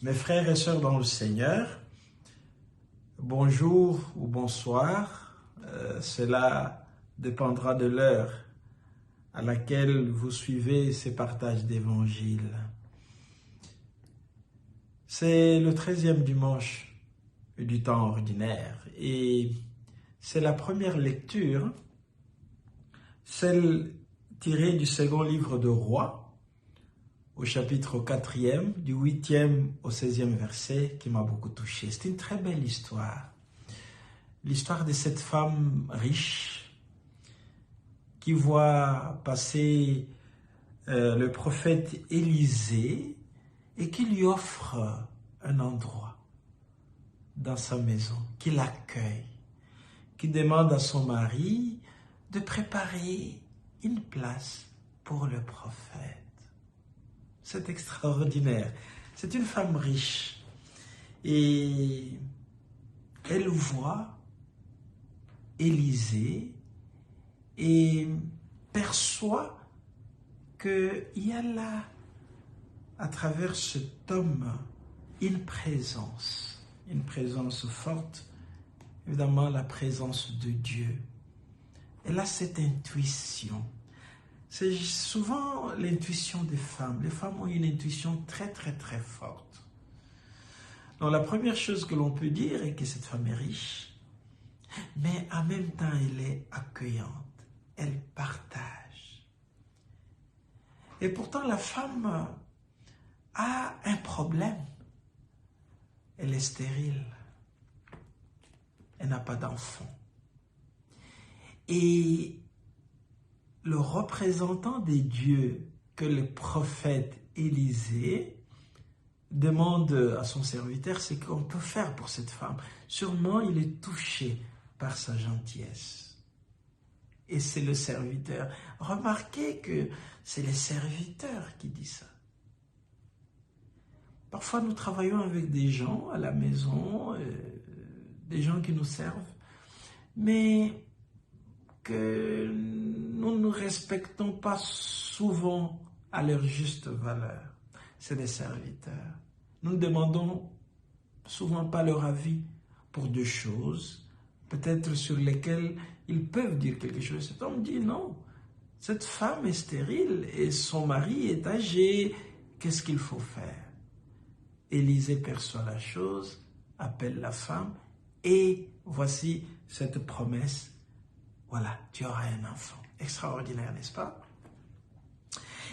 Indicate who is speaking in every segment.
Speaker 1: Mes frères et sœurs dans le Seigneur, bonjour ou bonsoir, cela dépendra de l'heure à laquelle vous suivez ces partages d'évangile. C'est le 13e dimanche du temps ordinaire et c'est la première lecture, celle tirée du second livre de Rois, au chapitre 4e, du 8e au 16e verset, qui m'a beaucoup touché. C'est une très belle histoire. L'histoire de cette femme riche qui voit passer le prophète Élisée et qui lui offre un endroit dans sa maison, qui l'accueille, qui demande à son mari de préparer une place pour le prophète. C'est extraordinaire. C'est une femme riche et elle voit Élisée et perçoit qu'il y a là, à travers cet homme, une présence forte, évidemment la présence de Dieu. Elle a cette intuition. C'est souvent l'intuition des femmes. Les femmes ont une intuition très forte. Donc la première chose que l'on peut dire est que cette femme est riche, mais en même temps elle est accueillante, elle partage. Et pourtant la femme a un problème. Elle est stérile. Elle n'a pas d'enfant. Et le représentant des dieux que le prophète Élisée demande à son serviteur, c'est qu'on peut faire pour cette femme. Sûrement, il est touché par sa gentillesse. Et c'est le serviteur. Remarquez que c'est le serviteur qui dit ça. Parfois, nous travaillons avec des gens à la maison, des gens qui nous servent, mais que nous ne respectons pas souvent à leur juste valeur. C'est des serviteurs. Nous ne demandons souvent pas leur avis pour deux choses, peut-être sur lesquelles ils peuvent dire quelque chose. Cet homme dit non, cette femme est stérile et son mari est âgé, qu'est-ce qu'il faut faire? Élisée perçoit la chose, appelle la femme et voici cette promesse. Voilà, tu auras un enfant. Extraordinaire, n'est-ce pas?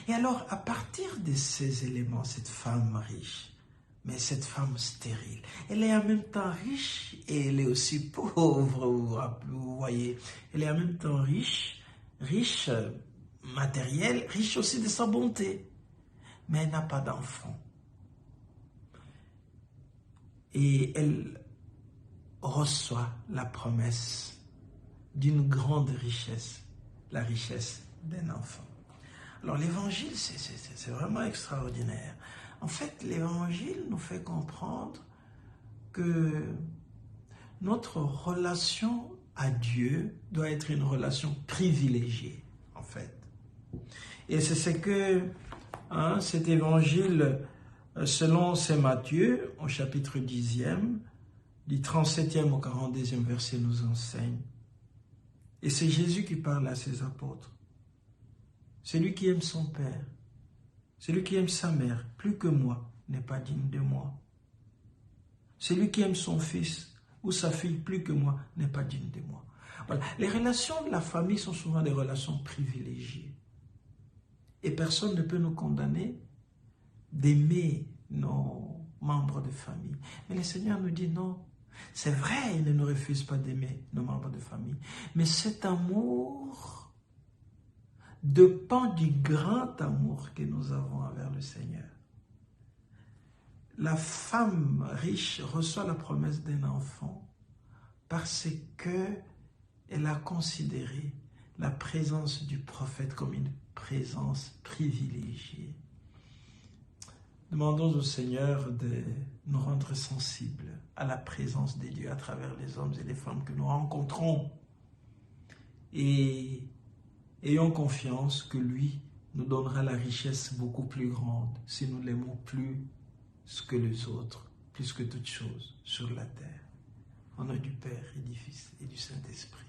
Speaker 1: Et alors, à partir de ces éléments, cette femme riche, mais cette femme stérile, elle est en même temps riche et elle est aussi pauvre, vous voyez. Elle est en même temps riche matérielle, riche aussi de sa bonté, mais elle n'a pas d'enfant. Et elle reçoit la promesse d'une grande richesse, la richesse d'un enfant. Alors l'évangile, c'est vraiment extraordinaire. En fait, l'évangile nous fait comprendre que notre relation à Dieu doit être une relation privilégiée, en fait. Et c'est ce que cet évangile, selon saint Matthieu, au chapitre 10e, du 37e au 42e verset, nous enseigne. Et c'est Jésus qui parle à ses apôtres. Celui qui aime son père, celui qui aime sa mère plus que moi n'est pas digne de moi. Celui qui aime son fils ou sa fille plus que moi n'est pas digne de moi. Voilà. Les relations de la famille sont souvent des relations privilégiées. Et personne ne peut nous condamner d'aimer nos membres de famille. Mais le Seigneur nous dit non. C'est vrai, il ne nous refuse pas d'aimer nos membres de famille. Mais cet amour dépend du grand amour que nous avons envers le Seigneur. La femme riche reçoit la promesse d'un enfant parce qu'elle a considéré la présence du prophète comme une présence privilégiée. Demandons au Seigneur de nous rendre sensibles à la présence de Dieu à travers les hommes et les femmes que nous rencontrons. Et ayons confiance que lui nous donnera la richesse beaucoup plus grande si nous l'aimons plus que les autres, plus que toute chose sur la terre. Au nom du Père et du Fils et du Saint-Esprit.